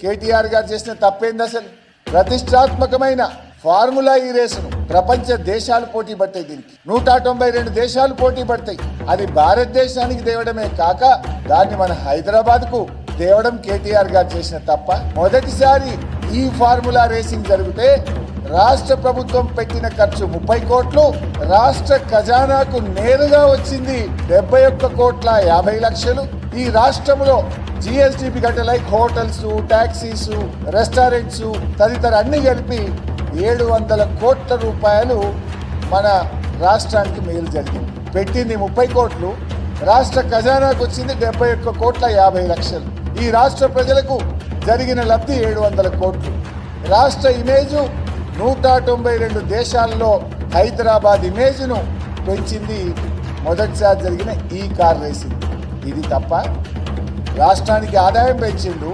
కేటీఆర్ గారు చేసిన తప్పేంది? అసలు ప్రతిష్టాత్మకమైన ఫార్ములా ఈ రేసును ప్రపంచ దేశాలు పోటీ పడతాయి. దీనికి 192 దేశాలు పోటీ పడతాయి. అది భారతదేశానికి తేవడమే కాక దాన్ని మన హైదరాబాద్ కు తేవడం కేటీఆర్ గారు చేసిన తప్ప. మొదటిసారి ఈ ఫార్ములా రేసింగ్ జరిగితే రాష్ట్ర ప్రభుత్వం పెట్టిన ఖర్చు 30 కోట్లు, రాష్ట్ర ఖజానాకు నేరుగా వచ్చింది 71,50,00,000. ఈ రాష్ట్రంలో జిఎస్డిపి గట్ట లైక్ హోటల్స్, టాక్సీస్, రెస్టారెంట్స్ తదితర అన్ని కలిపి 700 కోట్ల రూపాయలు మన రాష్ట్రానికి మేలు జరిగింది. పెట్టింది 30 కోట్లు, రాష్ట్ర ఖజానాకు వచ్చింది 71,50,00,000. ఈ రాష్ట్ర ప్రజలకు జరిగిన లబ్ధి 700 కోట్లు. రాష్ట్ర ఇమేజు 192 దేశాల్లో హైదరాబాద్ ఇమేజ్ను పెంచింది మొదటిసారి జరిగిన ఈ కార్ రేసింగ్. ఇది తప్ప రాష్ట్రానికి ఆదాయం పెంచిండు,